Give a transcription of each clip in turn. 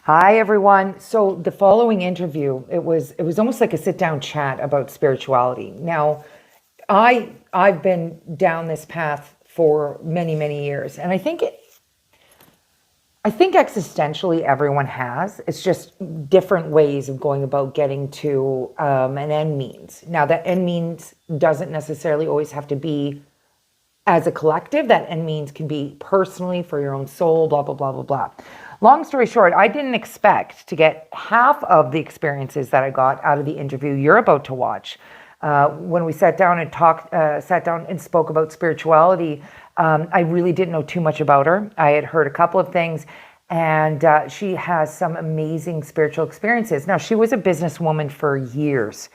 Hi everyone. So the following interview, it was almost like a sit down chat about spirituality. Now, I've been down this path for many years, and I think existentially everyone has. It's just different ways of going about getting to an end means. Now, that end means doesn't necessarily always have to be as a collective. That end means can be personally for your own soul, blah, blah, blah, blah, blah. Long story short, I didn't expect to get half of the experiences that I got out of the interview you're about to watch. When we sat down and spoke about spirituality, I really didn't know too much about her. I had heard a couple of things, and she has some amazing spiritual experiences. Now, she was a businesswoman for years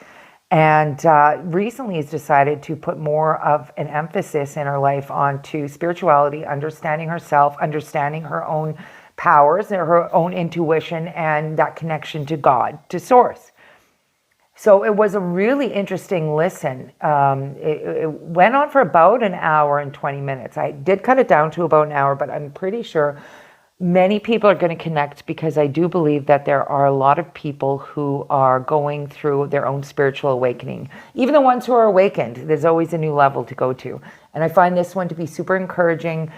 and recently has decided to put more of an emphasis in her life onto spirituality, understanding herself, understanding her own powers, her own intuition, and that connection to God, to Source. So it was a really interesting listen. It went on for about an hour and 20 minutes. I did cut it down to about an hour, but I'm pretty sure many people are going to connect because I do believe that there are a lot of people who are going through their own spiritual awakening. Even the ones who are awakened, there's always a new level to go to. And I find this one to be super encouraging.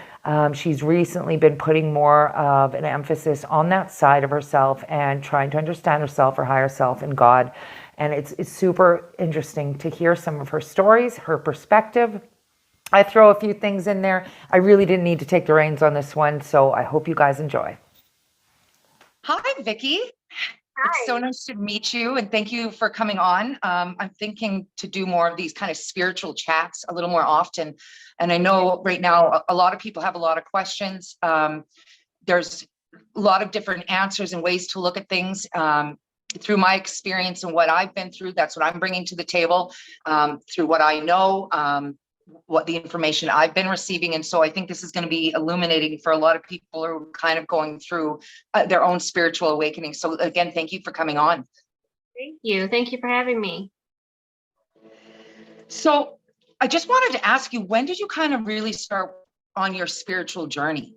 She's recently been putting more of an emphasis on that side of herself and trying to understand herself, her higher self, and God. And it's super interesting to hear some of her stories, her perspective. I throw a few things in there. I really didn't need to take the reins on this one, so I hope you guys enjoy. Hi, Vicky. It's so Hi. nice to meet you, and thank you for coming on. I'm thinking to do more of these kind of spiritual chats a little more often. And I know right now a lot of people have a lot of questions. There's a lot of different answers and ways to look at things. Through my experience and what I've been through, that's what I'm bringing to the table. Through what I know, what the information I've been receiving. And so I think this is going to be illuminating for a lot of people who are kind of going through their own spiritual awakening. So again, thank you for coming on. Thank you. Thank you for having me. So I just wanted to ask you, when did you kind of really start on your spiritual journey?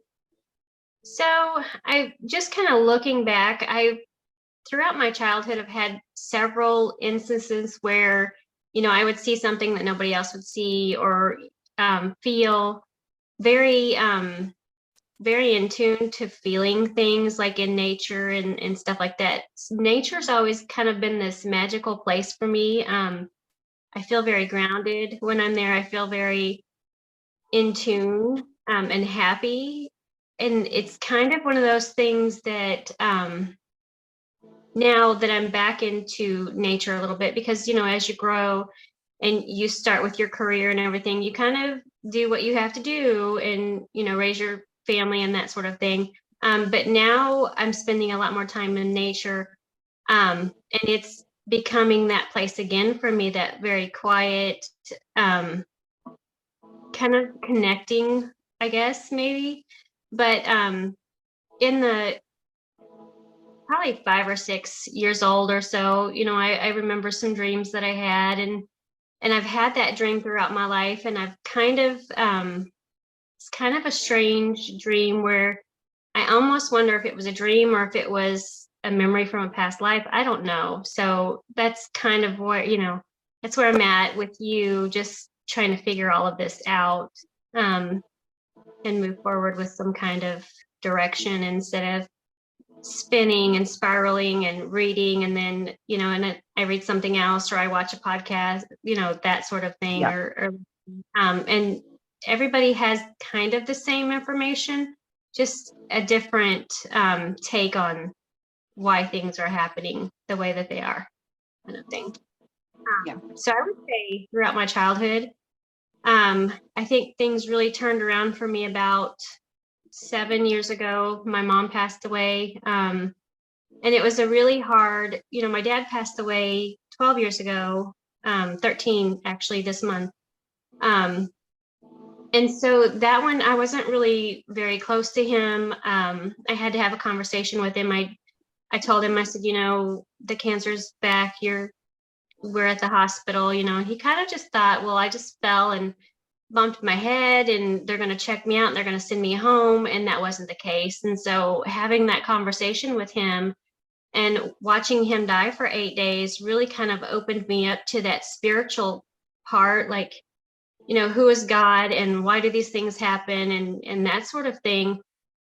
So I just kind of looking back, I throughout my childhood have had several instances where, I would see something that nobody else would see or feel very very in tune to feeling things like in nature and stuff like that. Nature's always kind of been this magical place for me. I feel very grounded when I'm there. I feel very in tune and happy. And it's kind of one of those things that now that I'm back into nature a little bit, because, as you grow and you start with your career and everything, you kind of do what you have to do and, raise your family and that sort of thing. But now I'm spending a lot more time in nature. And it's becoming that place again for me, that very quiet, um, kind of connecting, I guess, maybe. But in the probably 5 or 6 years old or so, I remember some dreams that I had, and I've had that dream throughout my life, and I've kind of it's kind of a strange dream where I almost wonder if it was a dream or if it was a memory from a past life. I don't know. So that's kind of where, that's where I'm at with you, just trying to figure all of this out. Um, and move forward with some kind of direction instead of spinning and spiraling and reading, and then and I read something else or I watch a podcast, that sort of thing. Yeah. And everybody has kind of the same information, just a different take on why things are happening the way that they are, kind of thing. Yeah. So I would say throughout my childhood, I think things really turned around for me about 7 years ago. My mom passed away. And it was a really hard, my dad passed away 12 years ago, 13 actually this month. Um, and so that one, I wasn't really very close to him. I had to have a conversation with him. I told him, I said, the cancer's back. We're at the hospital, and he kind of just thought, well, I just fell and bumped my head and they're going to check me out and they're going to send me home. And that wasn't the case. And so having that conversation with him and watching him die for 8 days really kind of opened me up to that spiritual part, like, who is God and why do these things happen and that sort of thing.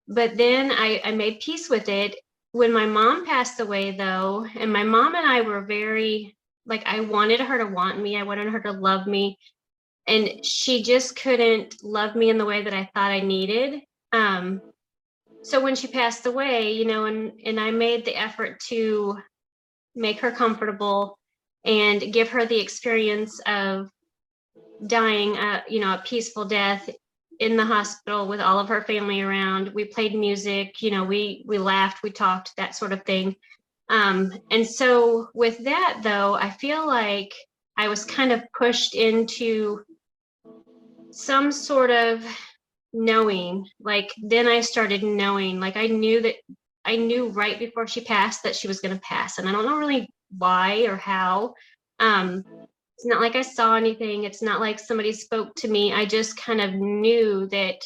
But then I made peace with it. When my mom passed away, though, and my mom and I were very, like, I wanted her to want me, I wanted her to love me, and she just couldn't love me in the way that I thought I needed. Um, so when she passed away, and I made the effort to make her comfortable and give her the experience of dying, a peaceful death in the hospital with all of her family around. We played music, we laughed, we talked, that sort of thing. And so with that, though, I feel like I was kind of pushed into some sort of knowing. Like, then I started knowing, like, I knew right before she passed that she was going to pass. And I don't know really why or how. It's not like I saw anything. It's not like somebody spoke to me. I just kind of knew that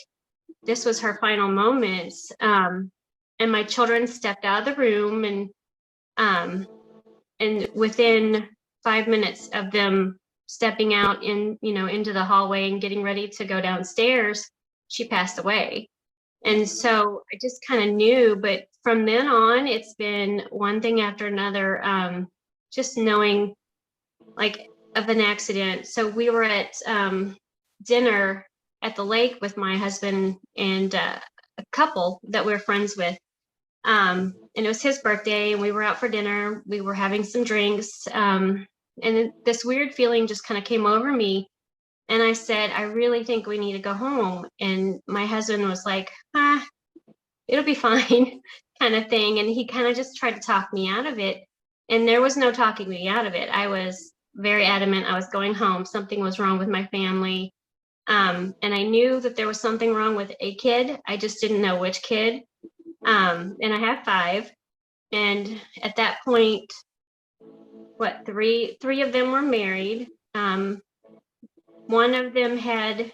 this was her final moments. And my children stepped out of the room, and within 5 minutes of them stepping out into the hallway and getting ready to go downstairs, she passed away. And so I just kind of knew, but from then on, it's been one thing after another, just knowing, like, of an accident. So we were at dinner at the lake with my husband and a couple that we're friends with. And it was his birthday, and we were out for dinner. We were having some drinks. And this weird feeling just kind of came over me. And I said, I really think we need to go home. And my husband was like, it'll be fine, kind of thing. And he kind of just tried to talk me out of it. And there was no talking me out of it. I was very adamant I was going home. Something was wrong with my family. And I knew that there was something wrong with a kid. I just didn't know which kid. And I have 5. And at that point, three of them were married. One of them had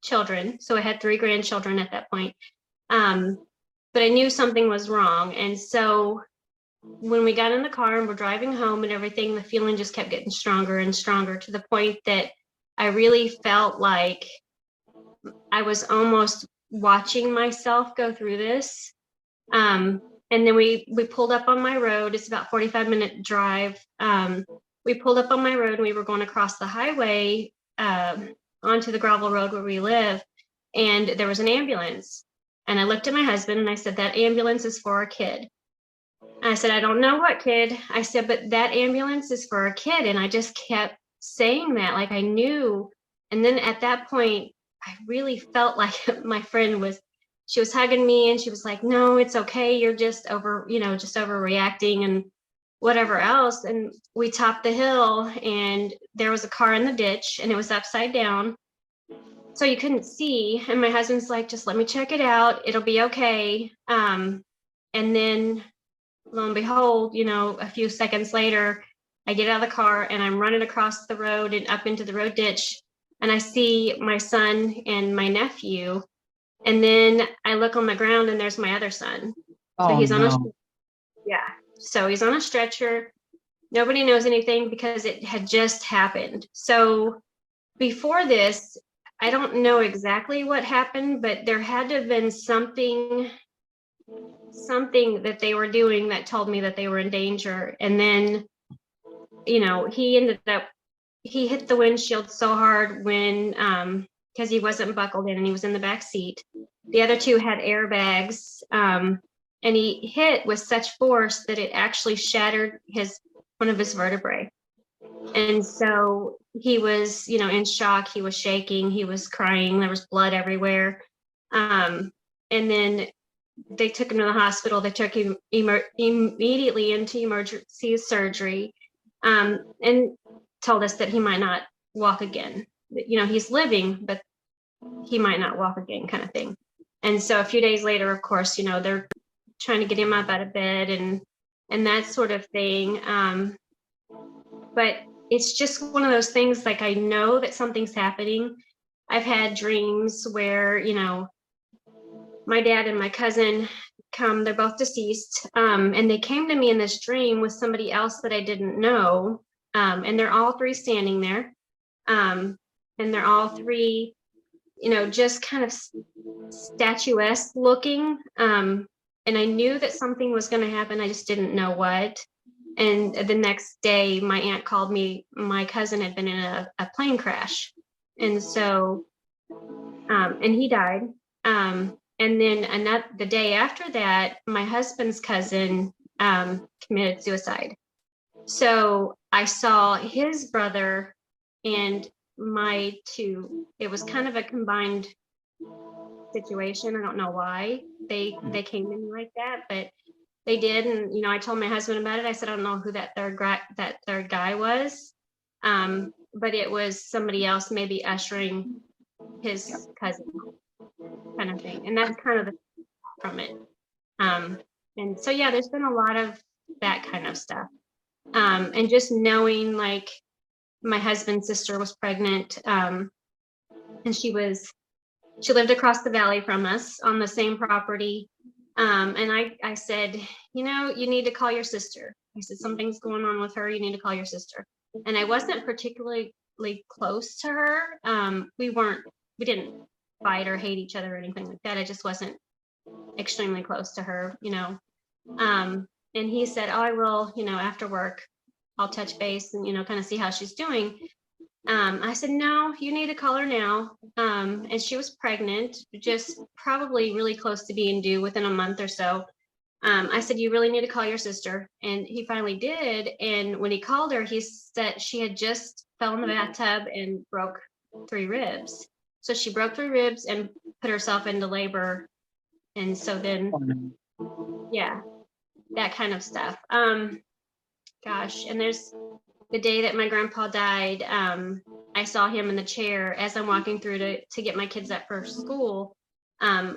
children. So I had 3 grandchildren at that point. But I knew something was wrong. And so when we got in the car and we're driving home and everything, the feeling just kept getting stronger and stronger, to the point that I really felt like I was almost watching myself go through this. And then we pulled up on my road. It's about 45-minute drive. We pulled up on my road and we were going across the highway onto the gravel road where we live. And there was an ambulance. And I looked at my husband and I said, that ambulance is for a kid. I said, I don't know what kid. I said, but that ambulance is for a kid. And I just kept saying that, like I knew. And then at that point, I really felt like my friend she was hugging me and she was like, no, it's okay. You're just overreacting and whatever else. And we topped the hill and there was a car in the ditch and it was upside down. So you couldn't see. And my husband's like, just let me check it out. It'll be okay. And then lo and behold, a few seconds later, I get out of the car and I'm running across the road and up into the road ditch. And I see my son and my nephew. And then I look on the ground and there's my other son. So he's on so he's on a stretcher. Nobody knows anything because it had just happened. So before this, I don't know exactly what happened, but there had to have been something that they were doing that told me that they were in danger. And then, he hit the windshield so hard when, because he wasn't buckled in and he was in the back seat. The other 2 had airbags, and he hit with such force that it actually shattered one of his vertebrae. And so he was, in shock. He was shaking. He was crying. There was blood everywhere. And then they took him to the hospital. They took him immediately into emergency surgery, and told us that he might not walk again. He's living, but he might not walk again, kind of thing. And so a few days later, of course, they're trying to get him up out of bed and that sort of thing. But it's just one of those things, like I know that something's happening, I've had dreams where, my dad and my cousin come, they're both deceased, and they came to me in this dream with somebody else that I didn't know. And they're all three standing there. And they're all three, just kind of statuesque looking. And I knew that something was going to happen. I just didn't know what. And the next day, my aunt called me. My cousin had been in a plane crash. And so, and he died. And then the day after that, my husband's cousin committed suicide. So I saw his brother and my two. It was kind of a combined situation. I don't know why they came in like that, but they did. And I told my husband about it. I said, I don't know who that third guy was, but it was somebody else, maybe ushering his cousin, kind of thing. And that's kind of the from it. And so yeah, there's been a lot of that kind of stuff. And just knowing, like, my husband's sister was pregnant, and she lived across the valley from us on the same property. And I said, you need to call your sister. I said, something's going on with her. You need to call your sister. And I wasn't particularly close to her. We didn't fight or hate each other or anything like that. I just wasn't extremely close to her, and he said, oh, I will, after work, I'll touch base and, kind of see how she's doing. I said, no, you need to call her now. And she was pregnant, just probably really close to being due within a month or so. I said, you really need to call your sister. And he finally did. And when he called her, he said she had just fell in the bathtub and broke 3 ribs. So she broke 3 ribs and put herself into labor. And so then, yeah, that kind of stuff. Gosh, and there's the day that my grandpa died. I saw him in the chair as I'm walking through to get my kids up for school. Out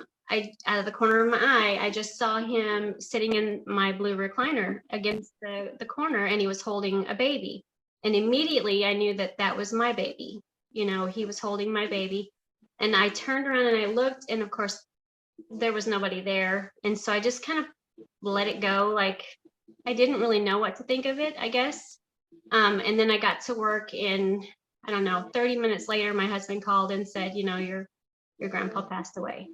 of the corner of my eye, I just saw him sitting in my blue recliner against the corner, and he was holding a baby. And immediately I knew that was my baby. He was holding my baby. And I turned around and I looked, and of course, there was nobody there. And so I just kind of let it go. Like, I didn't really know what to think of it, I guess. And then I got to work, and I don't know, 30 minutes later, my husband called and said, your grandpa passed away.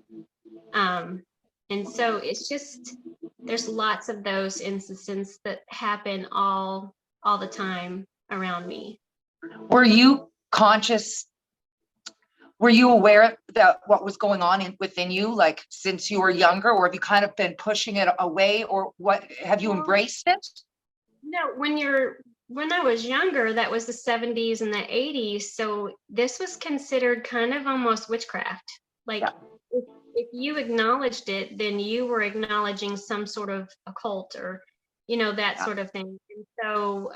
And so it's just, there's lots of those instances that happen all the time around me. Were you conscious? Were you aware that what was going on within you, like, since you were younger, or have you kind of been pushing it away, or what? Have you embraced it? No, when I was younger, that was the 70s and the 80s. So this was considered kind of almost witchcraft. Like, yeah. If you acknowledged it, then you were acknowledging some sort of occult or, that sort of thing. And so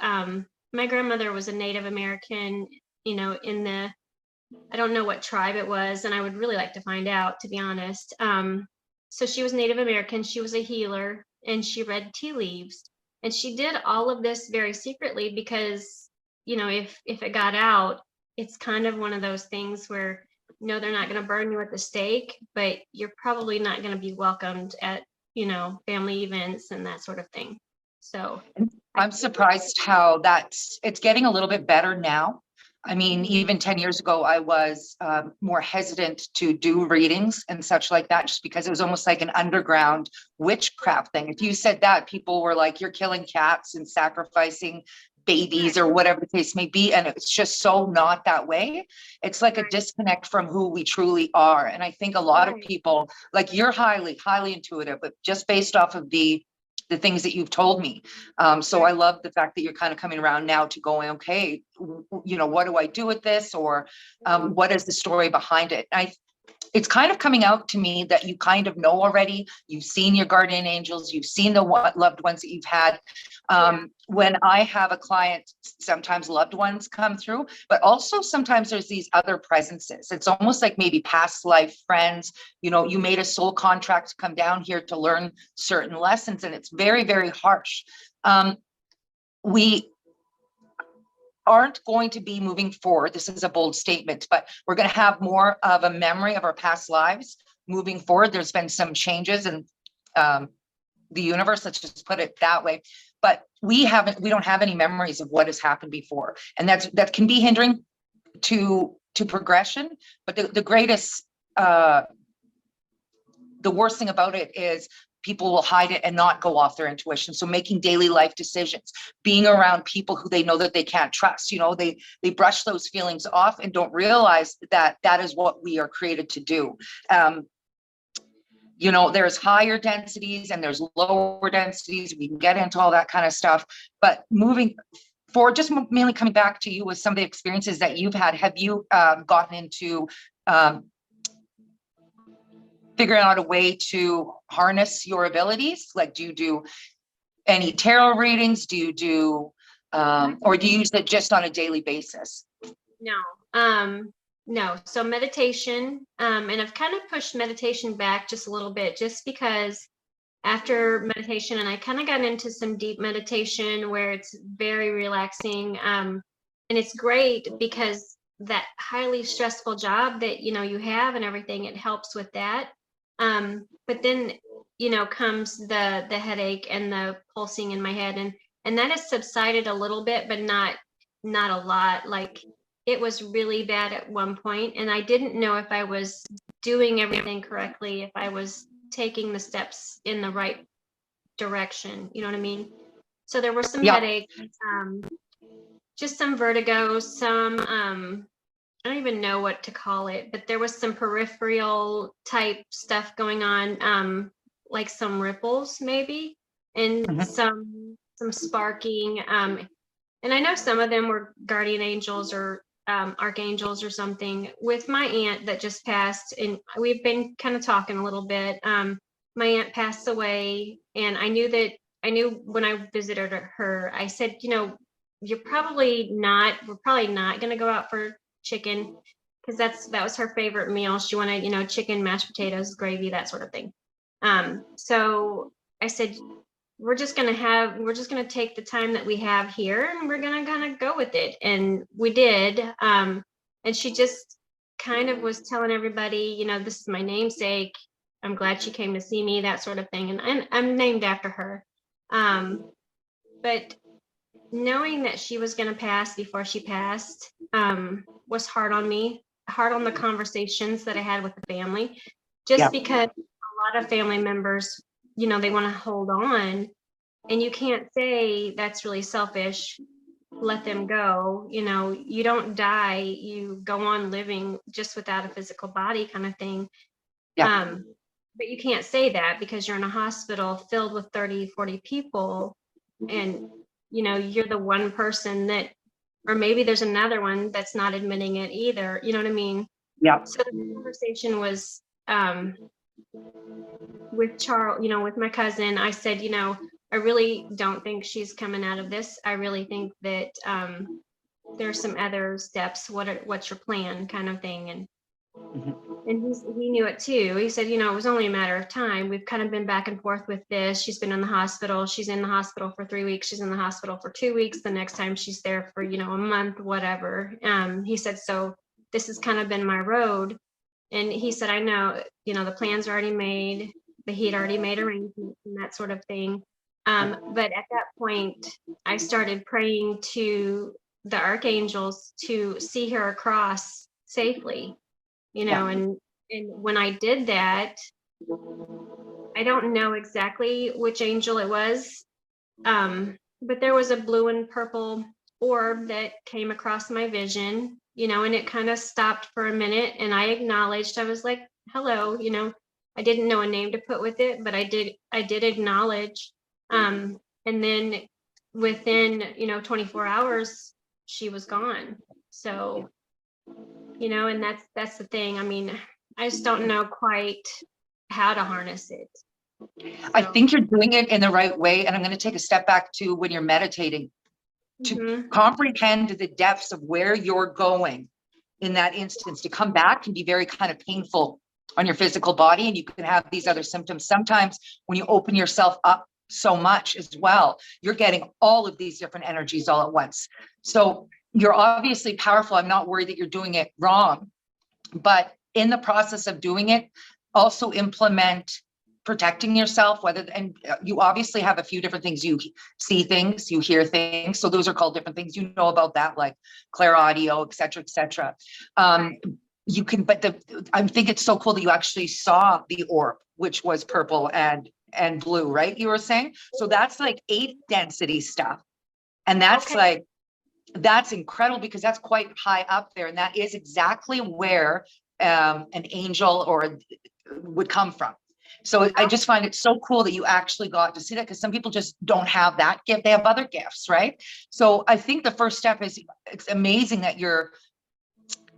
my grandmother was a Native American, in the, I don't know what tribe it was, and I would really like to find out, to be honest. So she was Native American, she was a healer, and she read tea leaves. And she did all of this very secretly because, if it got out, it's kind of one of those things where, no, they're not going to burn you at the stake, but you're probably not going to be welcomed at, family events and that sort of thing. So I'm surprised how it's getting a little bit better now. I mean, even 10 years ago, I was more hesitant to do readings and such like that, just because it was almost like an underground witchcraft thing. If you said that, people were like, you're killing cats and sacrificing babies or whatever the case may be. And it's just so not that way. It's like a disconnect from who we truly are. And I think a lot of people, like, you're highly, highly intuitive, but just based off of the things that you've told me. So I love the fact that you're kind of coming around now to going, okay, what do I do with this? Or what is the story behind it? It's kind of coming out to me that you kind of know already. You've seen your guardian angels, you've seen the loved ones that you've had. When I have a client, sometimes loved ones come through, but also sometimes there's these other presences. It's almost like maybe past life friends, you made a soul contract to come down here to learn certain lessons, and it's very, very harsh. aren't going to be moving forward. This is a bold statement, but we're going to have more of a memory of our past lives moving forward. There's been some changes in the universe, let's just put it that way. But we don't have any memories of what has happened before. And that can be hindering to progression. But the greatest, the worst thing about it is people will hide it and not go off their intuition. So making daily life decisions, being around people who they know that they can't trust, they brush those feelings off and don't realize that that is what we are created to do. There's higher densities and there's lower densities. We can get into all that kind of stuff, but moving forward, just mainly coming back to you with some of the experiences that you've had, have you gotten into figuring out a way to harness your abilities? Like, do you do any tarot readings? Do you do, or do you use it just on a daily basis? No. So meditation, and I've kind of pushed meditation back just a little bit, just because after meditation, and I kind of got into some deep meditation where it's very relaxing. And it's great because that highly stressful job that, you have and everything, it helps with that. But then, comes the headache and the pulsing in my head, and that has subsided a little bit, but not a lot. Like, it was really bad at one point, and I didn't know if I was doing everything correctly, if I was taking the steps in the right direction. You know what I mean? So there were some headaches, just some vertigo, some, I don't even know what to call it, but there was some peripheral type stuff going on, like some ripples maybe, and some sparking. And I know some of them were guardian angels or archangels or something. With my aunt that just passed, and we've been kind of talking a little bit. My aunt passed away, and I knew when I visited her, I said, we're probably not going to go out for chicken, because that was her favorite meal. She wanted, chicken, mashed potatoes, gravy, that sort of thing. So I said, we're just going to take the time that we have here, and we're going to kind of go with it. And we did. And she just kind of was telling everybody, this is my namesake. I'm glad she came to see me, that sort of thing. And I'm named after her. But knowing that she was going to pass before she passed, was hard on me, hard on the conversations that I had with the family, just because a lot of family members, they want to hold on, and you can't say that's really selfish, let them go. You don't die, you go on living just without a physical body, kind of thing. But you can't say that because you're in a hospital filled with 30, 40 people, and you're the one person that, or maybe there's another one that's not admitting it either. You know what I mean? Yeah. So the conversation was, with Charles, with my cousin. I said, I really don't think she's coming out of this. I really think that there's some other steps. What's your plan, kind of thing. And he knew it too. He said, it was only a matter of time. We've kind of been back and forth with this. She's been in the hospital. She's in the hospital for 3 weeks. She's in the hospital for 2 weeks. The next time she's there for, a month, whatever. He said, so this has kind of been my road. And he said, I know, the plans are already made, but he'd already made arrangements and that sort of thing. But at that point, I started praying to the archangels to see her across safely, and when I did that, I don't know exactly which angel it was, but there was a blue and purple orb that came across my vision, and it kind of stopped for a minute, and I acknowledged. I was like, hello, I didn't know a name to put with it, but I did acknowledge. And then within, 24 hours, she was gone. So, and that's the thing. I mean, I just don't know quite how to harness it. I think you're doing it in the right way. And I'm going to take a step back to when you're meditating to comprehend the depths of where you're going in that instance. To come back can be very kind of painful on your physical body, and you can have these other symptoms. Sometimes when you open yourself up so much as well, you're getting all of these different energies all at once. So you're obviously powerful. I'm not worried that you're doing it wrong, but in the process of doing it, also implement protecting yourself, and you obviously have a few different things. You see things, you hear things. So those are called different things. You know about that, like clair audio, et cetera, et cetera. You can, but I think it's so cool that you actually saw the orb, which was purple and blue, right? You were saying, so that's like 8th density stuff. And that's like, that's incredible because that's quite high up there. And that is exactly where an angel would come from. So I just find it so cool that you actually got to see that, because some people just don't have that gift. They have other gifts, right? So I think the first step is, it's amazing that you're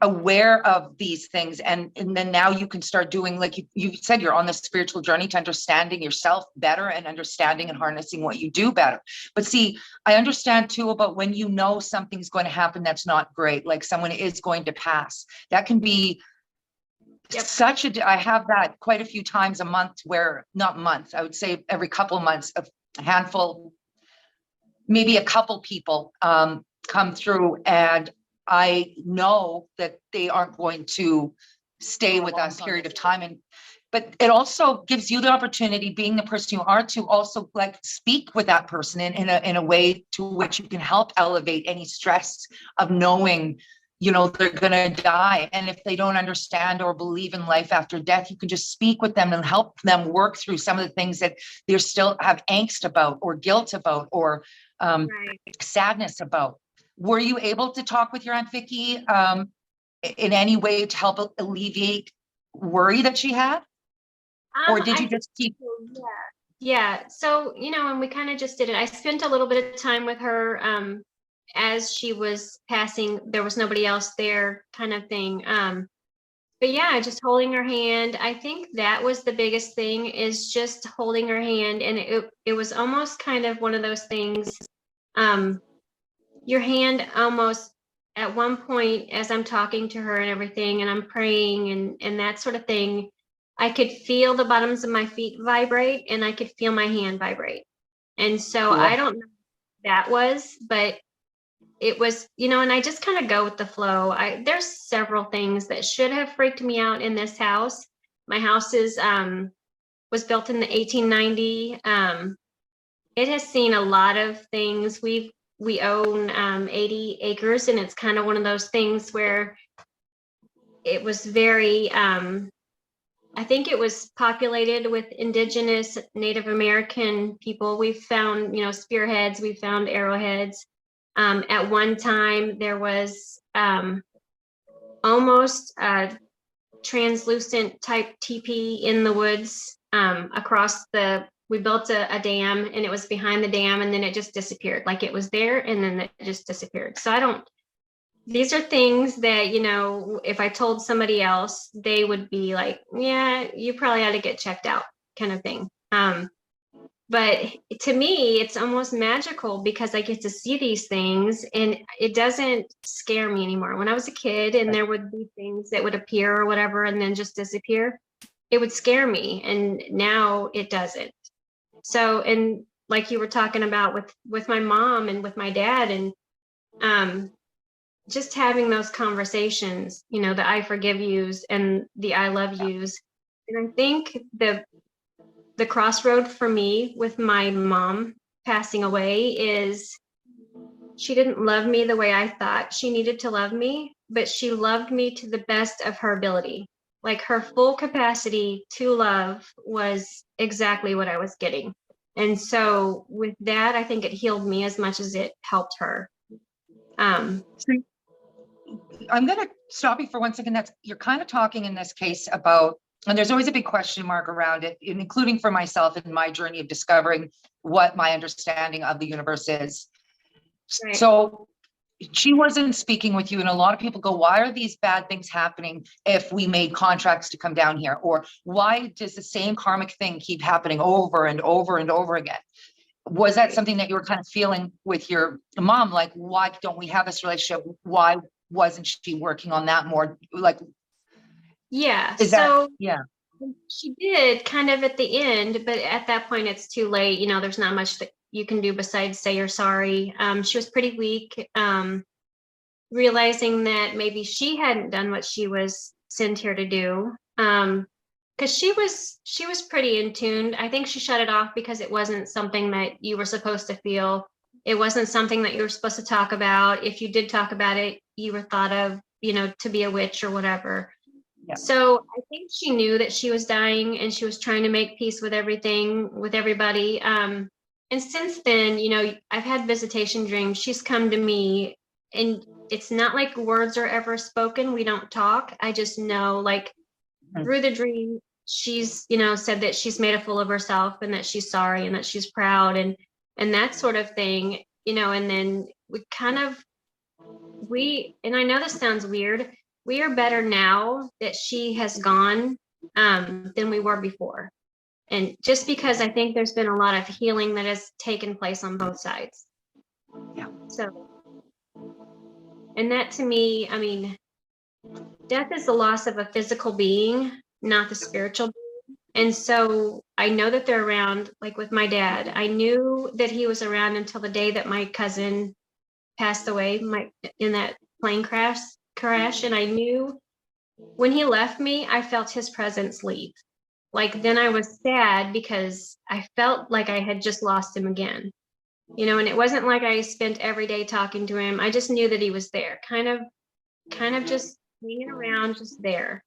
aware of these things, and then now you can start doing, like you said, you're on this spiritual journey to understanding yourself better and understanding and harnessing what you do better. But see, I understand too about when you know something's going to happen that's not great, like someone is going to pass. That can be such a, I have that quite a few times a month, where not month, I would say every couple of months, a handful, maybe a couple people come through, and I know that they aren't going to stay with us period of time. But it also gives you the opportunity, being the person you are, to also like speak with that person in a way to which you can help elevate any stress of knowing, you know, they're going to die. And if they don't understand or believe in life after death, you can just speak with them and help them work through some of the things that they still have angst about, or guilt about, or sadness about. Were you able to talk with your Aunt Vicky in any way to help alleviate worry that she had? Or did you just keep? Yeah. So, you know, and we kind of just did it. I spent a little bit of time with her as she was passing. There was nobody else there, kind of thing. But yeah, just holding her hand. I think that was the biggest thing, is just holding her hand. And it was almost kind of one of those things. Your hand almost, at one point, as I'm talking to her and everything, and I'm praying and that sort of thing, I could feel the bottoms of my feet vibrate, and I could feel my hand vibrate. And so I don't know what that was, but it was, you know, and I just kind of go with the flow. There's several things that should have freaked me out in this house. My house was built in the 1890. It has seen a lot of things. We own 80 acres, and it's kind of one of those things where it was very, I think it was populated with indigenous Native American people. We've found, you know, spearheads, we found arrowheads. At one time, there was almost a translucent type teepee in the woods across we built a dam, and it was behind the dam, and then it just disappeared. Like it was there, and then it just disappeared. So these are things that, you know, if I told somebody else, they would be like, yeah, you probably ought to get checked out, kind of thing. But to me, it's almost magical, because I get to see these things, and it doesn't scare me anymore. When I was a kid and there would be things that would appear or whatever and then just disappear, it would scare me. And now it doesn't. So, and like you were talking about with my mom and with my dad, and just having those conversations, you know, the I forgive yous and the I love yous. And I think the crossroad for me with my mom passing away is, she didn't love me the way I thought she needed to love me, but she loved me to the best of her ability. Like, her full capacity to love was exactly what I was getting. And so with that, I think it healed me as much as it helped her. I'm going to stop you for 1 second. You're kind of talking in this case about, and there's always a big question mark around it, including for myself in my journey of discovering what my understanding of the universe is. Right. So she wasn't speaking with you, and a lot of people go, why are these bad things happening if we made contracts to come down here? Or why does the same karmic thing keep happening over and over and over again? Was that something that you were kind of feeling with your mom? Like, why don't we have this relationship? Why wasn't she working on that more? Like, yeah. She did kind of at the end, but at that point it's too late. You know, there's not much that you can do besides say you're sorry. She was pretty weak. realizing that maybe she hadn't done what she was sent here to do. Because she was pretty in tune. I think she shut it off because it wasn't something that you were supposed to feel. It wasn't something that you were supposed to talk about. If you did talk about it, you were thought of, to be a witch or whatever. Yeah. So I think she knew that she was dying and she was trying to make peace with everything, with everybody. And since then, I've had visitation dreams. She's come to me, and it's not like words are ever spoken. We don't talk. I just know, like, through the dream, she's, said that she's made a fool of herself and that she's sorry and that she's proud and that sort of thing, and then and I know this sounds weird. We are better now that she has gone than we were before. And just because I think there's been a lot of healing that has taken place on both sides. Yeah. So, and that to me, I mean, death is the loss of a physical being, not the spiritual being. And so I know that they're around, like with my dad. I knew that he was around until the day that my cousin passed away in that plane crash. And I knew when he left me, I felt his presence leave. Like, then I was sad because I felt like I had just lost him again, and it wasn't like I spent every day talking to him. I just knew that he was there, kind of just hanging around, just there.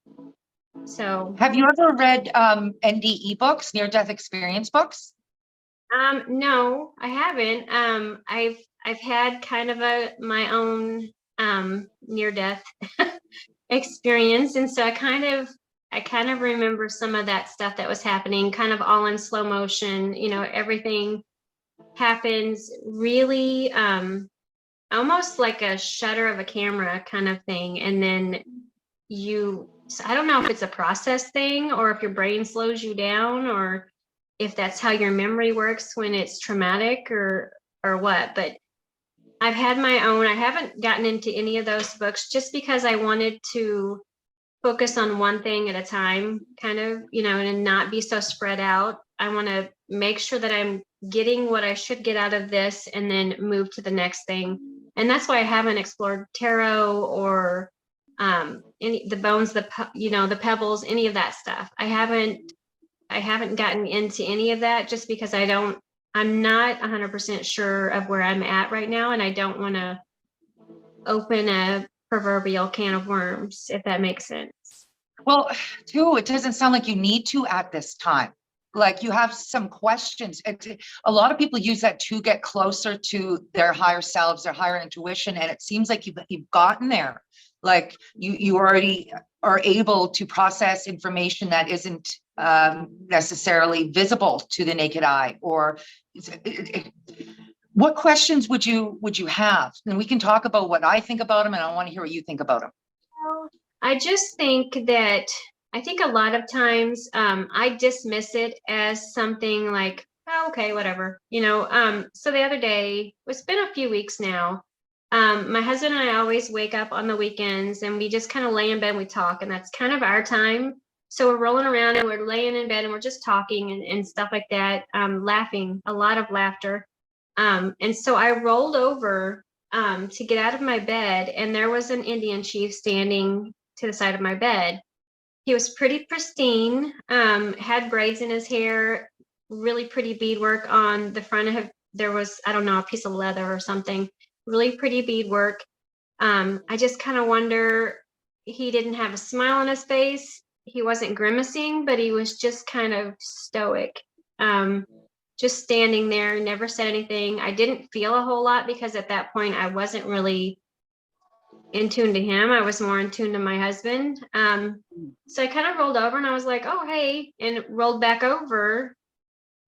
So Have you ever read NDE books, near-death experience books? no, I haven't. I've had kind of my own near-death experience, and so I kind of remember some of that stuff that was happening, kind of all in slow motion. Everything happens really almost like a shutter of a camera kind of thing, and then I don't know if it's a process thing or if your brain slows you down or if that's how your memory works when it's traumatic or what, but I've had my own. I haven't gotten into any of those books just because I wanted to focus on one thing at a time, kind of, and not be so spread out. I want to make sure that I'm getting what I should get out of this and then move to the next thing. And that's why I haven't explored tarot or the bones, the pebbles, any of that stuff. I haven't gotten into any of that just because I'm not 100% sure of where I'm at right now. And I don't want to open a proverbial can of worms, if that makes sense. Well, too, it doesn't sound like you need to at this time. Like, you have some questions. A lot of people use that to get closer to their higher selves, their higher intuition. And it seems like you've gotten there. Like you already are able to process information that isn't necessarily visible to the naked eye. Or what questions would you have? And we can talk about what I think about them, and I want to hear what you think about them. I just think that I think a lot of times I dismiss it as something like, oh, okay, whatever, So the other day, it's been a few weeks now. My husband and I always wake up on the weekends and we just kind of lay in bed and we talk, and that's kind of our time. So we're rolling around and we're laying in bed and we're just talking and stuff like that, laughing, a lot of laughter. And so I rolled over to get out of my bed, and there was an Indian chief standing to the side of my bed. He was pretty pristine, had braids in his hair, really pretty beadwork on the front of him. There was, I don't know, a piece of leather or something, really pretty beadwork. I just kind of wonder, he didn't have a smile on his face. He wasn't grimacing, but he was just kind of stoic, just standing there, never said anything. I didn't feel a whole lot because at that point I wasn't really in tune to him. I was more in tune to my husband. So I kind of rolled over and I was like, oh, hey, and rolled back over.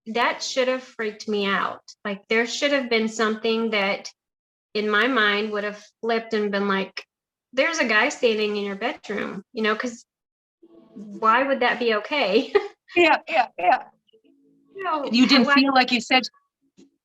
That should have freaked me out. Like, there should have been something that in my mind would have flipped and been like, there's a guy standing in your bedroom, because why would that be okay? Yeah. You didn't why- feel, like you said,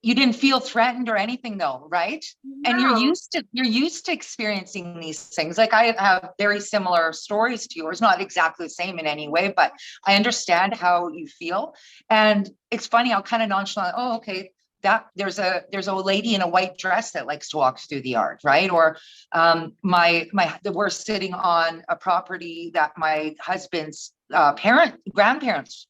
you didn't feel threatened or anything though, right? No. And you're used to experiencing these things. Like, I have very similar stories to yours, not exactly the same in any way, but I understand how you feel. And it's funny how kind of nonchalant, oh, okay, that there's a lady in a white dress that likes to walk through the yard, right? Or we're sitting on a property that my husband's grandparents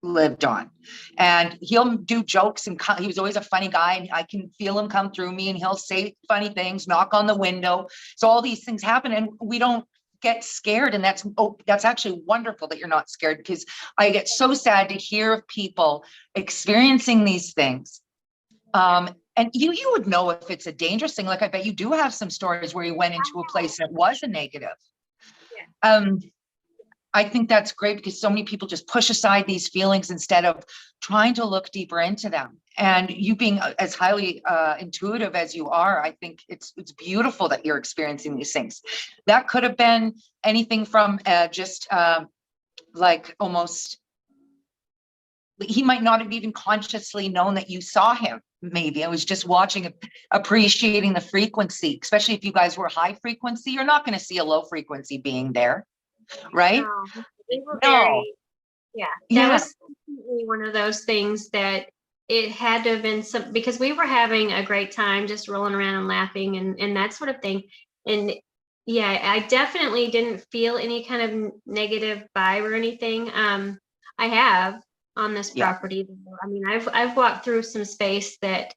lived on, and he'll do jokes, and he was always a funny guy, and I can feel him come through me, and he'll say funny things, knock on the window. So all these things happen, and we don't get scared. And that's actually wonderful that you're not scared, because I get so sad to hear of people experiencing these things. And you would know if it's a dangerous thing. Like, I bet you do have some stories where you went into a place that was a negative. I think that's great, because so many people just push aside these feelings instead of trying to look deeper into them. And you being as highly intuitive as you are, I think it's beautiful that you're experiencing these things. That could have been anything from just like almost, he might not have even consciously known that you saw him. Maybe I was just watching, appreciating the frequency, especially if you guys were high frequency. You're not going to see a low frequency being there, right? No, they were No. very, yeah, that was definitely one of those things that it had to have been some, because we were having a great time just rolling around and laughing and that sort of thing. And yeah, I definitely didn't feel any kind of negative vibe or anything. I have on this Yeah. property. I mean, I've walked through some space that,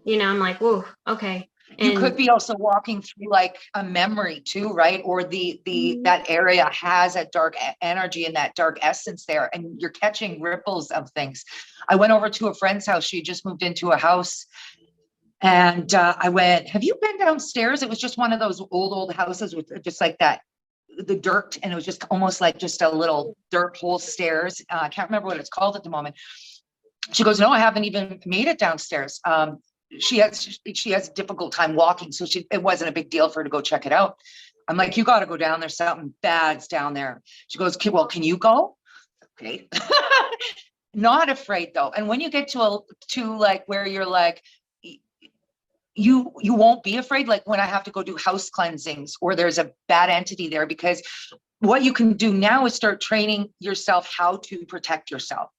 you know, I'm like, whoa, okay. You could be also walking through like a memory too, right? Or that area has a dark energy and that dark essence there, and you're catching ripples of things. I went over to a friend's house. She just moved into a house, and I went, have you been downstairs? It was just one of those old houses with just like that, the dirt, and it was just almost like just a little dirt hole stairs. I can't remember what it's called at the moment. She goes, no, I haven't even made it downstairs. She has a difficult time walking, so it wasn't a big deal for her to go check it out. I'm like, you got to go down there. Something bad's down there. She goes, well, can you go? Okay. Not afraid though. And when you get to like where you're like, you won't be afraid. Like when I have to go do house cleansings or there's a bad entity there, because what you can do now is start training yourself how to protect yourself.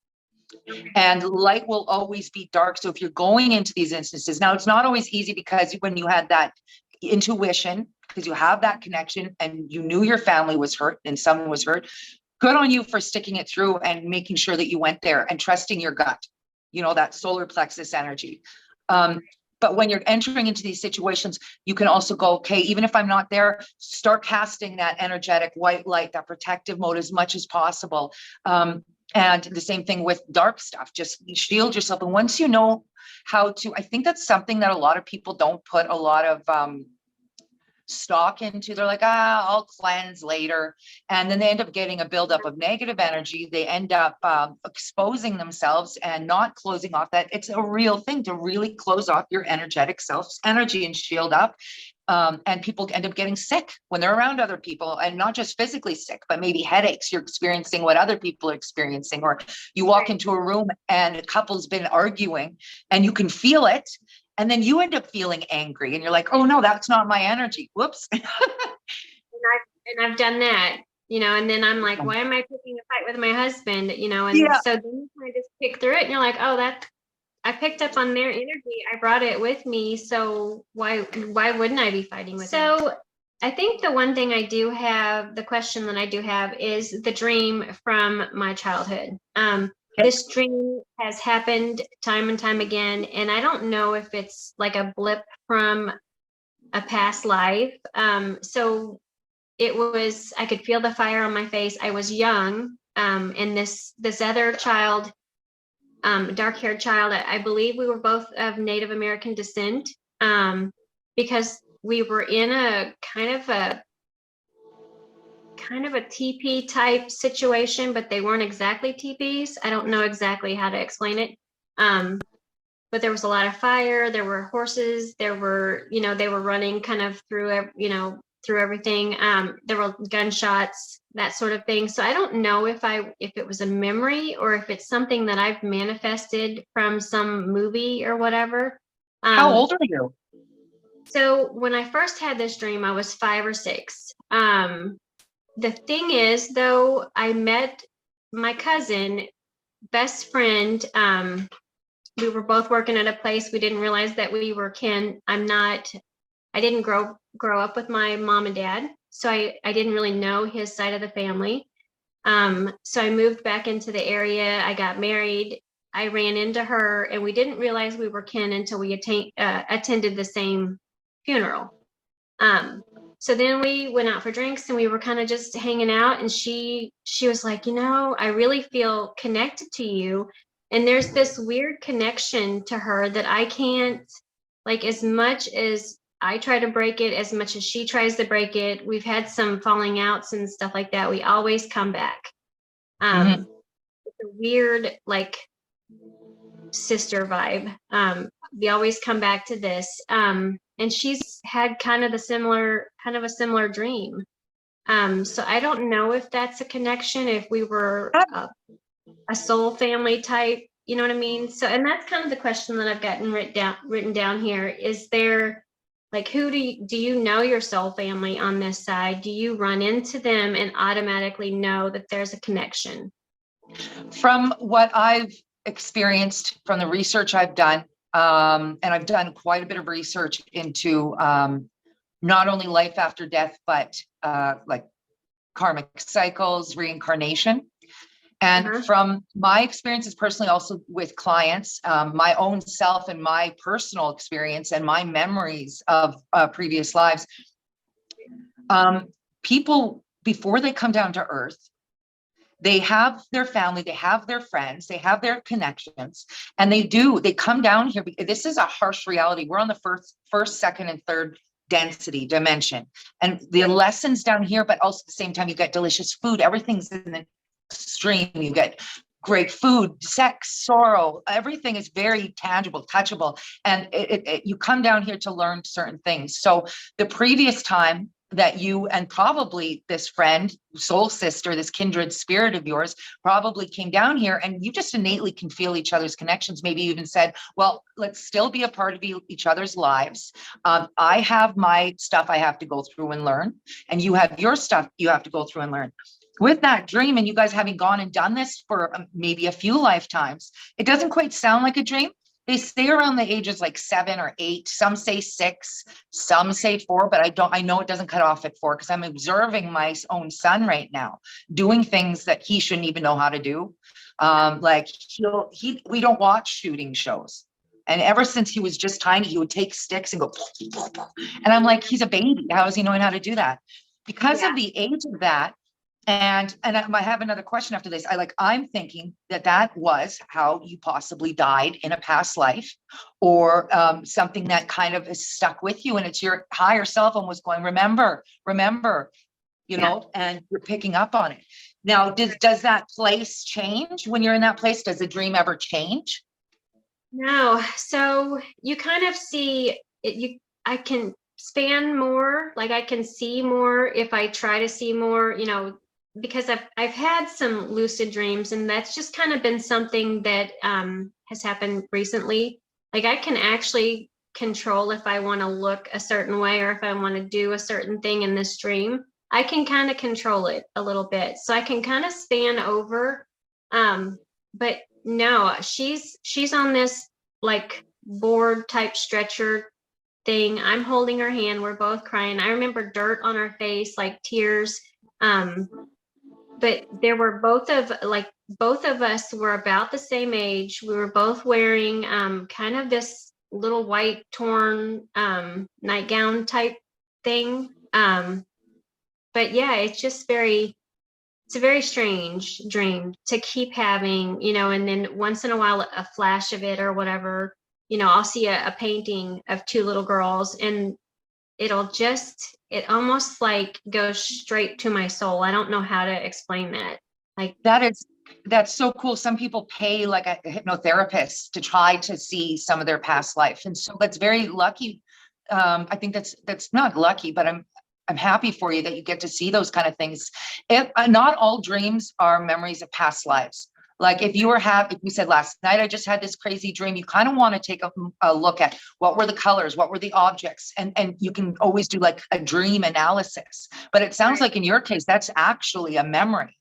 And light will always be dark. So if you're going into these instances, now it's not always easy, because when you had that intuition, because you have that connection and you knew your family was hurt and someone was hurt, good on you for sticking it through and making sure that you went there and trusting your gut, you know, that solar plexus energy. But when you're entering into these situations, you can also go, okay, even if I'm not there, start casting that energetic white light, that protective mode as much as possible. And the same thing with dark stuff, just shield yourself. And once you know how to, I think that's something that a lot of people don't put a lot of stock into. They're like, I'll cleanse later. And then they end up getting a buildup of negative energy. They end up exposing themselves and not closing off that. It's a real thing to really close off your energetic self's energy and shield up. And people end up getting sick when they're around other people, and not just physically sick, but maybe headaches. You're experiencing what other people are experiencing, or you walk into a room and a couple's been arguing and you can feel it. And then you end up feeling angry and you're like, oh no, that's not my energy. Whoops. And I've done that, you know, and then I'm like, why am I picking a fight with my husband? You know, and so then you kind of just pick through it and you're like, oh, I picked up on their energy. I brought it with me. So why wouldn't I be fighting with them? So I think the one thing the question that I do have is the dream from my childhood. This dream has happened time and time again, and I don't know if it's like a blip from a past life. So it was, I could feel the fire on my face. I was young, and this other child, dark-haired child, I believe we were both of Native American descent, because we were in a kind of a teepee type situation, but they weren't exactly teepees. I don't know exactly how to explain it. But there was a lot of fire. There were horses. There were, you know, they were running kind of through, you know, through everything. There were gunshots, that sort of thing. So I don't know if it was a memory or if it's something that I've manifested from some movie or whatever. How old are you? So when I first had this dream, I was 5 or 6. The thing is, though, I met my cousin, best friend, we were both working at a place. We didn't realize that we were kin. I didn't grow up with my mom and dad, so I didn't really know his side of the family. So I moved back into the area. I got married. I ran into her, and we didn't realize we were kin until we attended the same funeral. So then we went out for drinks, and we were kind of just hanging out, and she was like, I really feel connected to you. And there's this weird connection to her that I can't, like, as much as I try to break it, as much as she tries to break it. We've had some falling outs and stuff like that. We always come back. It's a weird, like, sister vibe. We always come back to this. And she's had kind of a similar dream. So I don't know if that's a connection, if we were a soul family type, you know what I mean? So, and that's kind of the question that I've gotten written down here. Is there, like, who do you know your soul family on this side? Do you run into them and automatically know that there's a connection? From what I've experienced, from the research I've done, and I've done quite a bit of research into not only life after death, but like karmic cycles, reincarnation. And from my experiences personally, also with clients, my own self and my personal experience and my memories of previous lives, people, before they come down to earth, they have their family, they have their friends, they have their connections, and they come down here. This is a harsh reality. We're on the first, second, and third density dimension. And the lessons down here, but also at the same time, you get delicious food. Everything's in the stream. You get great food, sex, sorrow. Everything is very tangible, touchable. And you come down here to learn certain things. So the previous time that you, and probably this friend, soul sister, this kindred spirit of yours, probably came down here, and you just innately can feel each other's connections. Maybe you even said, well, let's still be a part of each other's lives. I have my stuff I have to go through and learn, and you have your stuff you have to go through and learn. With that dream, and you guys having gone and done this for maybe a few lifetimes, it doesn't quite sound like a dream. They stay around the ages like 7 or 8. Some say 6, some say 4, but I know it doesn't cut off at 4, because I'm observing my own son right now doing things that he shouldn't even know how to do. Like we don't watch shooting shows. And ever since he was just tiny, he would take sticks and go, and I'm like, he's a baby. How is he knowing how to do that? Because of the age of that. And I have another question after this. I'm thinking that was how you possibly died in a past life, or something that kind of is stuck with you, and it's your higher self almost going, remember, and you're picking up on it. Now, does that place change when you're in that place? Does the dream ever change? No. So you kind of see it. I can span more, like I can see more if I try to see more, because I've had some lucid dreams, and that's just kind of been something that has happened recently. Like I can actually control if I want to look a certain way, or if I want to do a certain thing in this dream. I can kind of control it a little bit, so I can kind of span over. But no, she's on this like board type stretcher thing. I'm holding her hand. We're both crying. I remember dirt on our face, like tears. But there were both of us were about the same age. We were both wearing kind of this little white torn nightgown type thing. But yeah, it's a very strange dream to keep having, and then once in a while a flash of it or whatever, I'll see a painting of 2 little girls, and it almost like goes straight to my soul. I don't know how to explain that. Like that's so cool. Some people pay like a hypnotherapist to try to see some of their past life. And so that's very lucky. I think that's not lucky, but I'm happy for you that you get to see those kind of things. Not all dreams are memories of past lives. Like if you said last night, I just had this crazy dream, you kind of want to take a look at what were the colors, what were the objects, and you can always do like a dream analysis. But it sounds like in your case, that's actually a memory.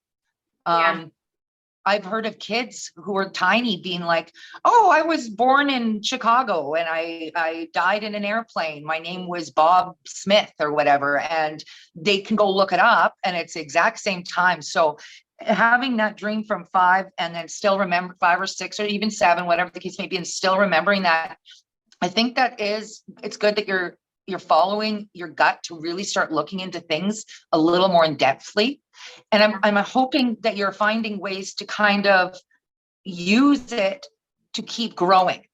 I've heard of kids who are tiny being like, oh, I was born in Chicago and I died in an airplane. My name was Bob Smith or whatever. And they can go look it up and it's the exact same time. So having that dream from 5 and then still remember 5 or 6 or even 7, whatever the case may be, and still remembering that, I think that it's good that you're following your gut to really start looking into things a little more in depthly. And I'm hoping that you're finding ways to kind of use it to keep growing.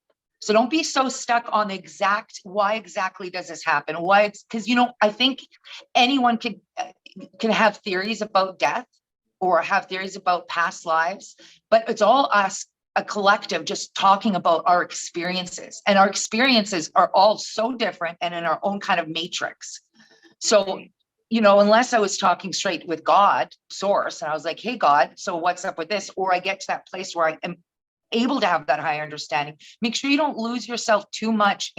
So don't be so stuck on the exact, why exactly does this happen? Why it's because, I think anyone can have theories about death or have theories about past lives, but it's all us, a collective, just talking about our experiences, and our experiences are all so different and in our own kind of matrix. So, unless I was talking straight with God, source, and I was like, hey, God, so what's up with this? Or I get to that place where I am able to have that higher understanding. Make sure you don't lose yourself too much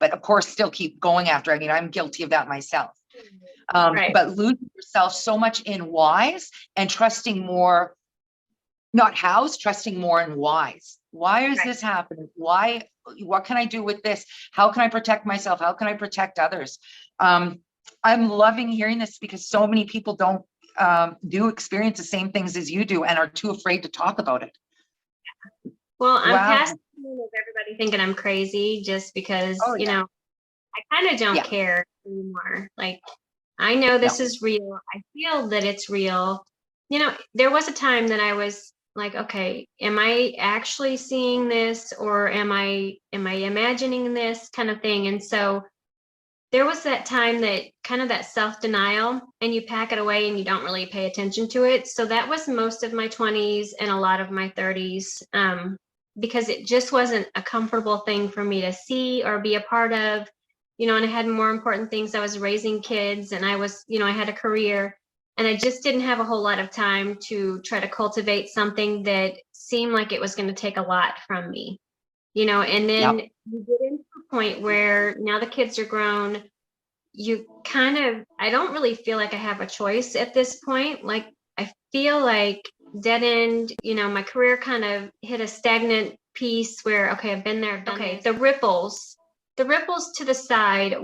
but of course, still keep going after. I mean, I'm guilty of that myself. Right. But losing yourself so much in whys and trusting more, not hows, trusting more in whys. Why is this happening? Why? What can I do with this? How can I protect myself? How can I protect others? I'm loving hearing this because so many people don't do experience the same things as you do and are too afraid to talk about it. Well, I'm Wow. past the point of everybody thinking I'm crazy just because, Oh, yeah. I kind of don't Yeah. care anymore. Like, I know this is real. I feel that it's real. There was a time that I was like, okay, am I actually seeing this, or am I imagining this kind of thing? And so there was that time that kind of that self-denial, and you pack it away and you don't really pay attention to it. So that was most of my 20s and a lot of my 30s, because it just wasn't a comfortable thing for me to see or be a part of, and I had more important things. I was raising kids and I had a career, and I just didn't have a whole lot of time to try to cultivate something that seemed like it was going to take a lot from me. And then you get into a point where now the kids are grown. I don't really feel like I have a choice at this point. Like, I feel like dead end, my career kind of hit a stagnant piece where, okay, I've been there, done this. The ripples to the side,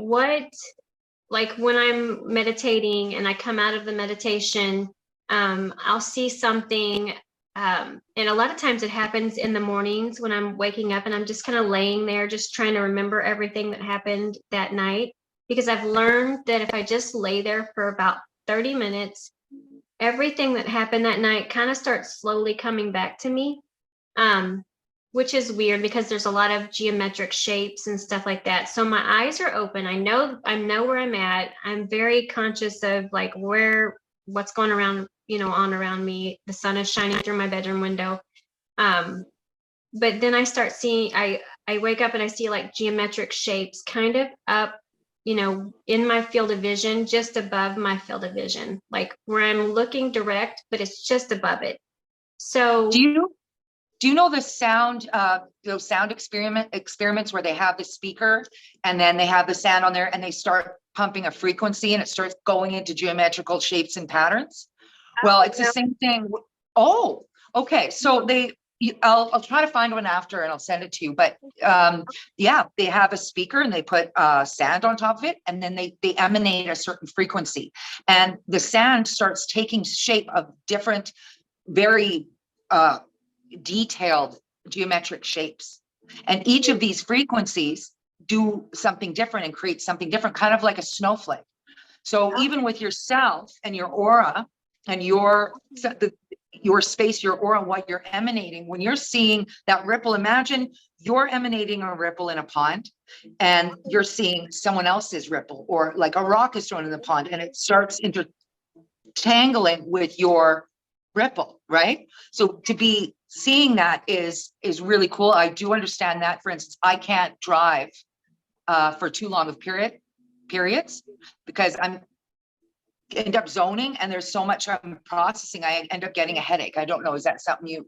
like when I'm meditating and I come out of the meditation, I'll see something. And a lot of times it happens in the mornings when I'm waking up and I'm just kind of laying there, just trying to remember everything that happened that night. Because I've learned that if I just lay there for about 30 minutes, everything that happened that night kind of starts slowly coming back to me, which is weird because there's a lot of geometric shapes and stuff like that. So my eyes are open. I know where I'm at. I'm very conscious of like what's going around, on around me. The sun is shining through my bedroom window. But then I start seeing, I wake up and I see like geometric shapes kind of up, in my field of vision, just above my field of vision, like where I'm looking direct, but it's just above it. So Do you know the sound, those sound experiments where they have the speaker and then they have the sound on there and they start pumping a frequency and it starts going into geometrical shapes and patterns? Well, it's the same thing. Oh, okay. So I'll try to find one after and I'll send it to you. But they have a speaker and they put sand on top of it, and then they emanate a certain frequency, and the sand starts taking shape of different, very detailed geometric shapes. And each of these frequencies do something different and create something different, kind of like a snowflake. So even with yourself and your aura and your space, your aura, what you're emanating, when you're seeing that ripple, imagine you're emanating a ripple in a pond and you're seeing someone else's ripple, or like a rock is thrown in the pond and it starts intertangling with your ripple, right? So to be seeing that is really cool. I do understand that. For instance, I can't drive for too long of periods because end up zoning and there's so much I'm processing, I end up getting a headache. I don't know, is that something you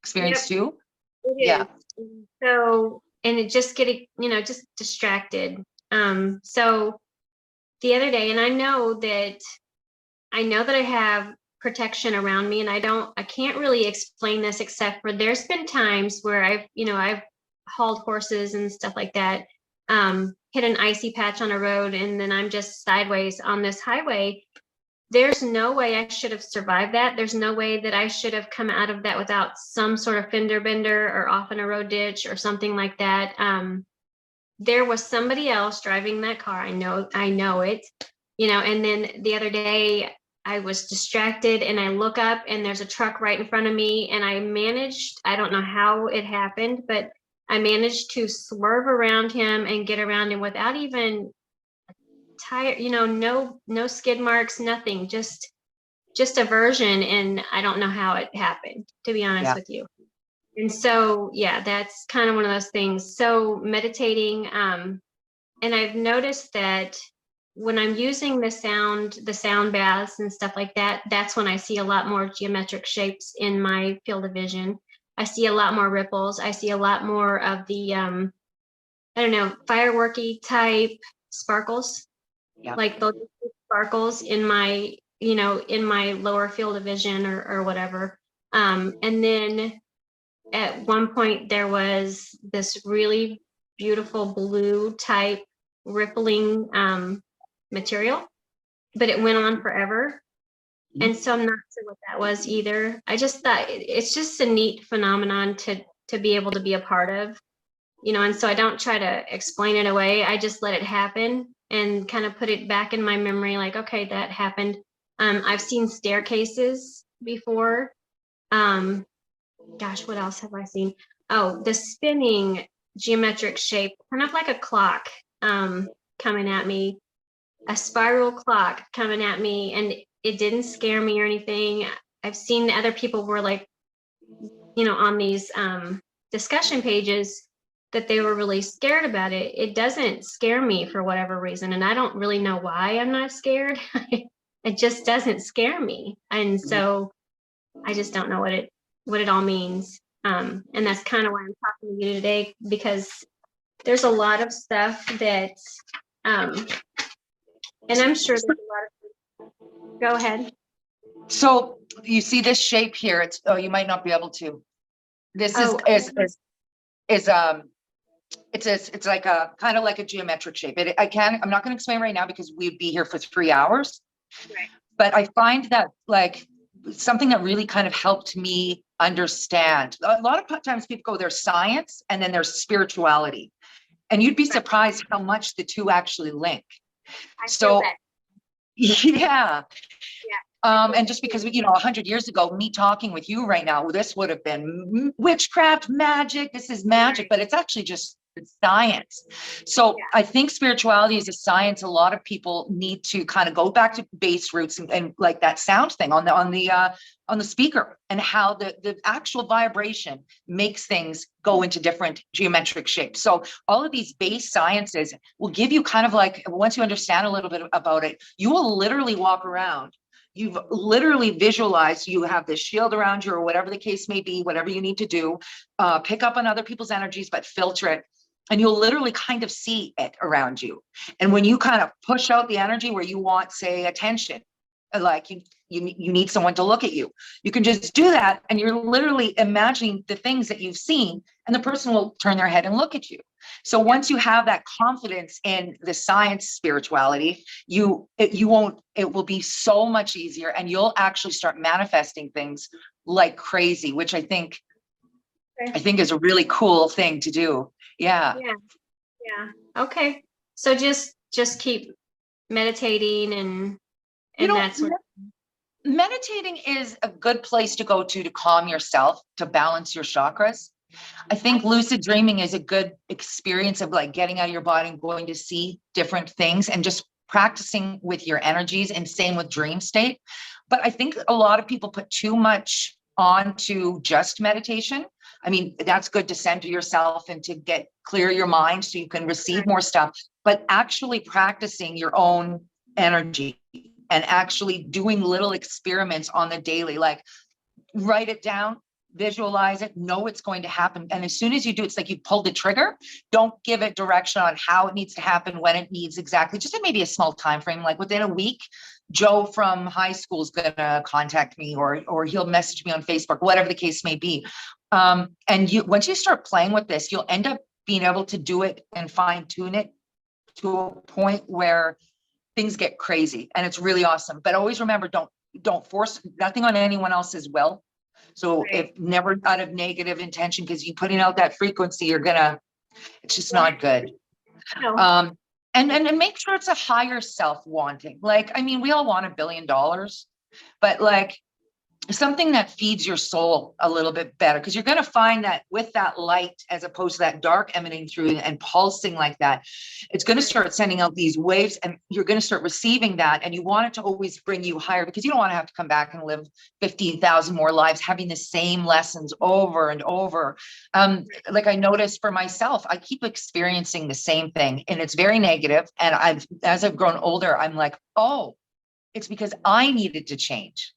experience too? It is. So, and it just getting, just distracted. So the other day, and I know that I have protection around me. And I can't really explain this except for there's been times where I've hauled horses and stuff like that, hit an icy patch on a road, and then I'm just sideways on this highway. There's no way I should have survived that. There's no way that I should have come out of that without some sort of fender bender or off in a road ditch or something like that. There was somebody else driving that car. I know it, and then the other day I was distracted and I look up and there's a truck right in front of me, and I don't know how it happened, but I managed to swerve around him and get around him without even tire, no skid marks, nothing, just aversion. And I don't know how it happened, to be honest with you. And so, yeah, that's kind of one of those things. So meditating, and I've noticed that when I'm using the sound baths and stuff like that, that's when I see a lot more geometric shapes in my field of vision. I see a lot more ripples. I see a lot more of the, fireworky type sparkles, like those sparkles in my, in my lower field of vision or whatever. And then at one point there was this really beautiful blue type rippling material, but it went on forever. And so I'm not sure what that was either. I just thought it's just a neat phenomenon to be able to be a part of, and so I don't try to explain it away. I just let it happen and kind of put it back in my memory, like, okay, that happened. I've seen staircases before. Gosh, what else have I seen? Oh, the spinning geometric shape, kind of like a clock, coming at me, a spiral clock coming at me, and it didn't scare me or anything. I've seen other people were like, on these discussion pages that they were really scared about it. It doesn't scare me for whatever reason, and I don't really know why I'm not scared. It just doesn't scare me, and so I just don't know what it all means. And that's kind of why I'm talking to you today, because there's a lot of stuff that, and I'm sure there's a lot of. Go ahead. So you see this shape here. You might not be able to. This it's like a kind of like a geometric shape. I'm not going to explain right now because we'd be here for 3 hours. Right. But I find that like something that really kind of helped me understand. A lot of times people go, there's science and then there's spirituality, and you'd be surprised how much the two actually link. I feel that. Yeah. And just because 100 years ago, me talking with you right now, this would have been witchcraft, magic. This is magic, but it's actually just science. So I think spirituality is a science. A lot of people need to kind of go back to base roots and like that sound thing on the speaker, and how the actual vibration makes things go into different geometric shapes. So all of these base sciences will give you kind of like, once you understand a little bit about it, you will literally walk around. You've literally visualized you have this shield around you, or whatever the case may be, whatever you need to do, pick up on other people's energies, but filter it. And you'll literally kind of see it around you. And when you kind of push out the energy where you want, say, attention, like you need someone to look at you, you can just do that. And you're literally imagining the things that you've seen, and the person will turn their head and look at you. So once you have that confidence in the science spirituality, it will be so much easier, and you'll actually start manifesting things like crazy, which I think is a really cool thing to do. Yeah. Okay. So just keep meditating and that's what. Meditating is a good place to go to calm yourself, to balance your chakras. I think lucid dreaming is a good experience of like getting out of your body and going to see different things and just practicing with your energies, and same with dream state. But I think a lot of people put too much onto just meditation. I mean, that's good to center yourself and to clear your mind so you can receive more stuff, but actually practicing your own energy and actually doing little experiments on the daily, like write it down, visualize it, know it's going to happen. And as soon as you do, it's like you pull the trigger. Don't give it direction on how it needs to happen, when it needs exactly, just in maybe a small time frame, like within a week, Joe from high school is gonna contact me, or he'll message me on Facebook, whatever the case may be. And once you start playing with this, you'll end up being able to do it and fine tune it to a point where things get crazy, and it's really awesome. But always remember, don't force nothing on anyone else's will. So Right. if never out of negative intention, because you putting out that frequency, it's just not good. No. And make sure it's a higher self wanting. Like, I mean, we all want $1 billion, but like something that feeds your soul a little bit better, because you're going to find that with that light, as opposed to that dark emanating through and pulsing like that, it's going to start sending out these waves, and you're going to start receiving that, and you want it to always bring you higher, because you don't want to have to come back and live 50,000 more lives having the same lessons over and over. Like I noticed for myself, I keep experiencing the same thing, and it's very negative. And as I've grown older, I'm like, oh, it's because I needed to change.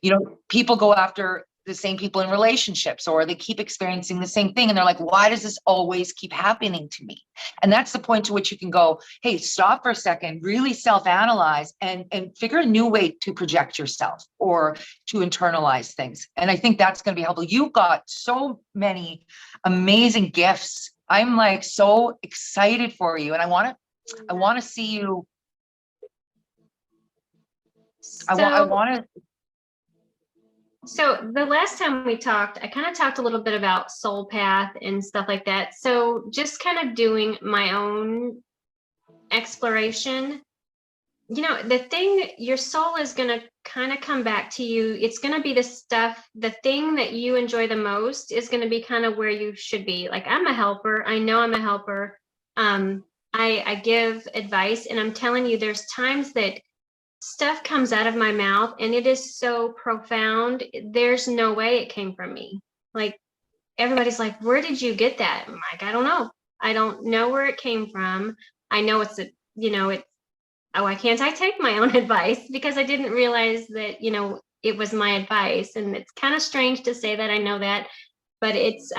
You know, people go after the same people in relationships, or they keep experiencing the same thing. And they're like, why does this always keep happening to me? And that's the point to which you can go, hey, stop for a second, really self-analyze, and figure a new way to project yourself or to internalize things. And I think that's going to be helpful. You've got so many amazing gifts. I'm like so excited for you. And I want to see you. I want to. So the last time we talked, I kind of talked a little bit about soul path and stuff like that. So just kind of doing my own exploration. You know, the thing, your soul is going to kind of come back to you. It's going to be the stuff, the thing that you enjoy the most is going to be kind of where you should be. Like, I'm a helper. I know I'm a helper. I give advice, and I'm telling you, there's times that stuff comes out of my mouth and it is so profound. There's no way it came from me. Like, everybody's like, where did you get that? I'm like, I don't know. I don't know where it came from. I know it's why can't I take my own advice? Because I didn't realize that, it was my advice. And it's kind of strange to say that I know that, but it's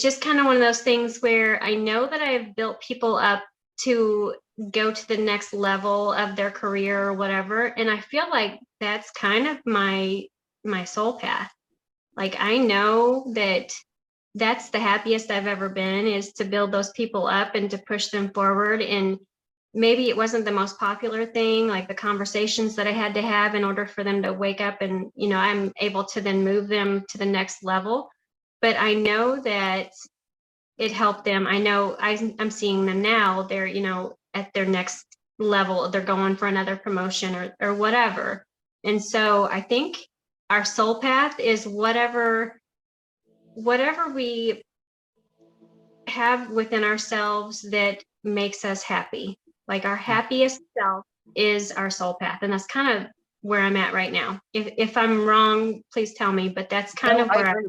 just kind of one of those things where I know that I've built people up to go to the next level of their career or whatever. And I feel like that's kind of my soul path. Like, I know that that's the happiest I've ever been, is to build those people up and to push them forward. And maybe it wasn't the most popular thing, like the conversations that I had to have in order for them to wake up, and, I'm able to then move them to the next level. But I know that it helped them. I know I'm seeing them now. They're, at their next level. They're going for another promotion or whatever. And so I think our soul path is whatever we have within ourselves that makes us happy. Like, our happiest self is our soul path. And that's kind of where I'm at right now. If I'm wrong, please tell me, but that's kind of where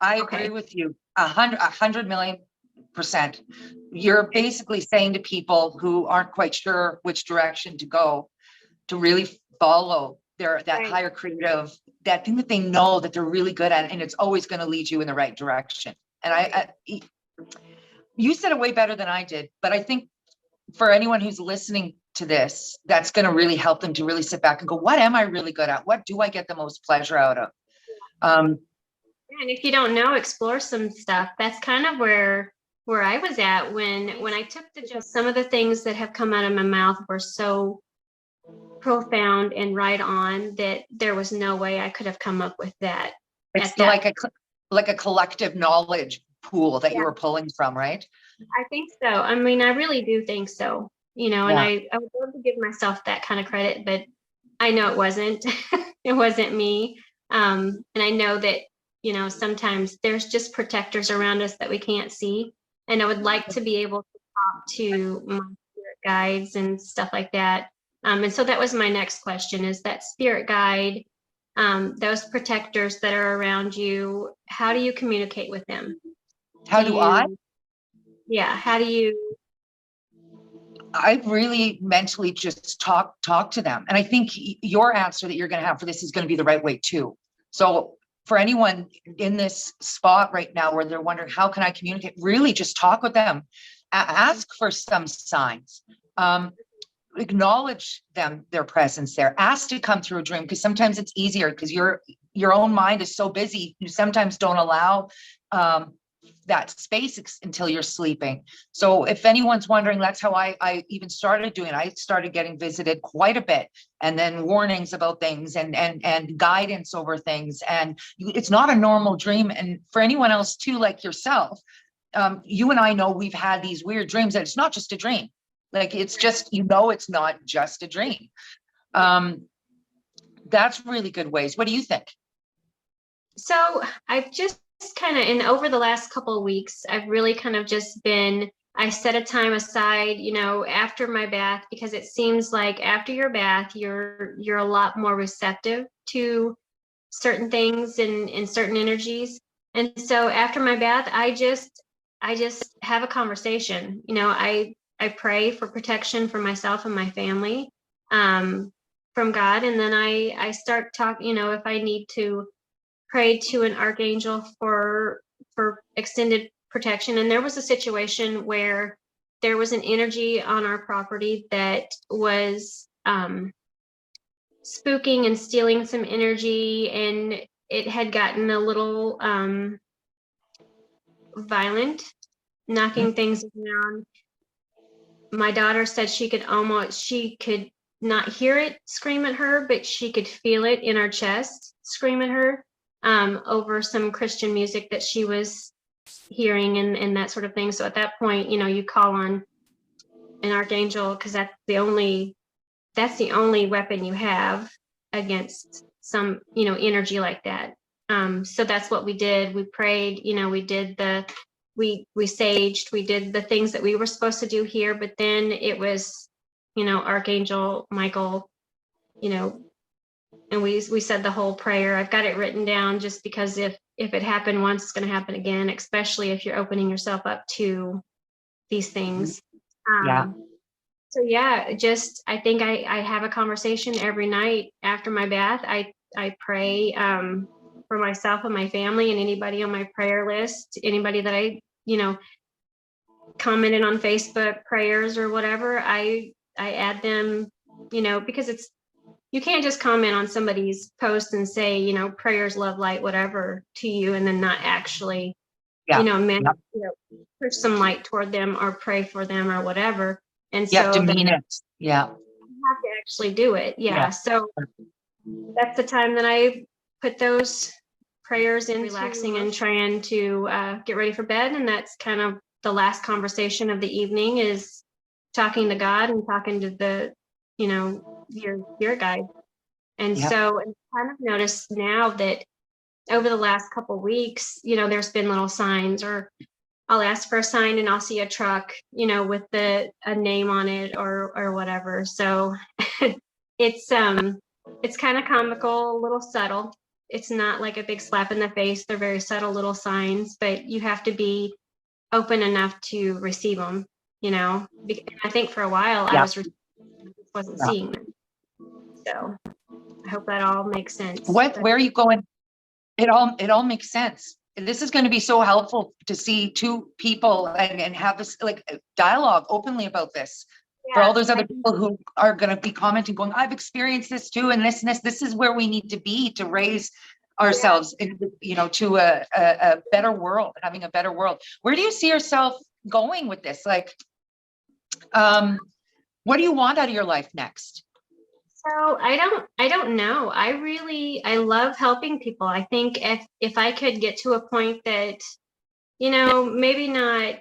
I agree with you 100 million %. You're basically saying to people who aren't quite sure which direction to go, to really follow that Right. higher creative, that thing that they know that they're really good at, and it's always going to lead you in the right direction. And you said it way better than I did, but I think for anyone who's listening to this, that's going to really help them to really sit back and go, what am I really good at? What do I get the most pleasure out of? And if you don't know, explore some stuff. That's kind of where I was at when I took the job. Some of the things that have come out of my mouth were so profound and right on that there was no way I could have come up with that. It's like a collective knowledge pool that you were pulling from, right? I think so. I mean, I really do think so. And I would love to give myself that kind of credit, but I know it wasn't. It wasn't me. And I know that, sometimes there's just protectors around us that we can't see. And I would like to be able to talk to my spirit guides and stuff like that. And so that was my next question, is that spirit guide, those protectors that are around you, how do you communicate with them? How do I? Yeah. How do you? I really mentally just talk to them. And I think your answer that you're going to have for this is going to be the right way too. So for anyone in this spot right now where they're wondering, how can I communicate? Really just talk with them. Ask for some signs. acknowledge their presence there. Ask to come through a dream, because sometimes it's easier because your own mind is so busy. You sometimes don't allow that space until you're sleeping. So if anyone's wondering, that's how I even started doing it. I started getting visited quite a bit, and then warnings about things and guidance over things. And it's not a normal dream. And for anyone else too, like yourself, you and I know we've had these weird dreams, that it's not just a dream. Like, it's just, it's not just a dream. That's really good ways. What do you think? So I've just kind of, and over the last couple of weeks, I've really kind of just been, I set a time aside, after my bath, because it seems like after your bath, you're a lot more receptive to certain things and certain energies. And so after my bath, I just have a conversation. I pray for protection for myself and my family, from God. And then I start talking, if I need to pray to an archangel for extended protection. And there was a situation where there was an energy on our property that was spooking and stealing some energy, and it had gotten a little violent, knocking things around. My daughter said she could not hear it scream at her, but she could feel it in her chest scream at her, over some Christian music that she was hearing and that sort of thing. So at that point, you call on an archangel, because that's the only weapon you have against some, energy like that. So that's what we did. We prayed, we did we saged, we did the things that we were supposed to do here, but then it was, Archangel Michael, and we said the whole prayer. I've got it written down, just because if it happened once, it's going to happen again, especially if you're opening yourself up to these things. Yeah. So yeah, I think I have a conversation every night after my bath. I pray for myself and my family and anybody on my prayer list, anybody that I, commented on Facebook prayers or whatever. I add them, because you can't just comment on somebody's post and say, prayers, love, light, whatever to you, and then not actually, push some light toward them or pray for them or whatever. And You have so to mean it. Yeah. you have to actually do it. Yeah. So that's the time that I put those prayers in, relaxing and trying to get ready for bed. And that's kind of the last conversation of the evening, is talking to God and talking to the, your guide. And so I kind of noticed now that over the last couple of weeks, there's been little signs, or I'll ask for a sign and I'll see a truck, with a name on it or whatever. So it's kind of comical, a little subtle. It's not like a big slap in the face. They're very subtle little signs, but you have to be open enough to receive them, I think for a while I wasn't seeing them. So I hope that all makes sense. Where are you going? It all makes sense. This is going to be so helpful to see two people and have this dialogue openly about this. For all those other people who are going to be commenting, going, I've experienced this too, and this and this. This is where we need to be to raise ourselves, to a better world, having a better world. Where do you see yourself going with this? What do you want out of your life next? So I don't know. I love helping people. I think if I could get to a point that, maybe not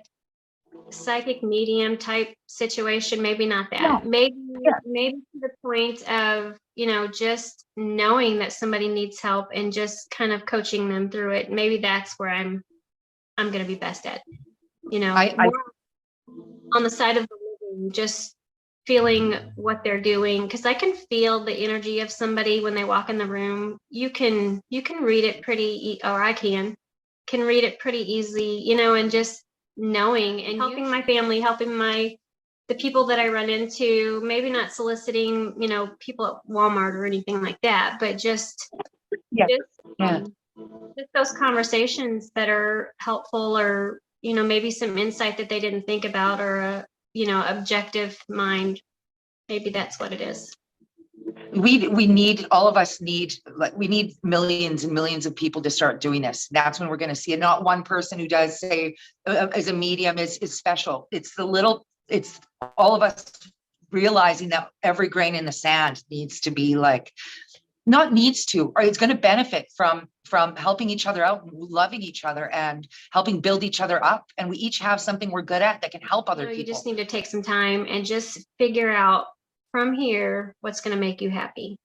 psychic medium type situation, maybe not that, maybe to the point of, just knowing that somebody needs help and just kind of coaching them through it. Maybe that's where I'm going to be best at, on the side of the living, just feeling what they're doing, because I can feel the energy of somebody when they walk in the room. You can read it or I can read it pretty easily, and just knowing and helping my family, helping the people that I run into, maybe not soliciting, people at Walmart or anything like that, but just those conversations that are helpful, or, maybe some insight that they didn't think about, or a, objective mind Maybe that's what it is. We need, all of us need, like, we need millions and millions of people to start doing this. That's when we're going to see it. Not one person who does say as a medium is special. It's it's all of us realizing that every grain in the sand needs to be like, not needs to, or it's going to benefit from helping each other out, loving each other and helping build each other up. And we each have something we're good at that can help other You people. just need to take some time and just figure out from here what's going to make you happy.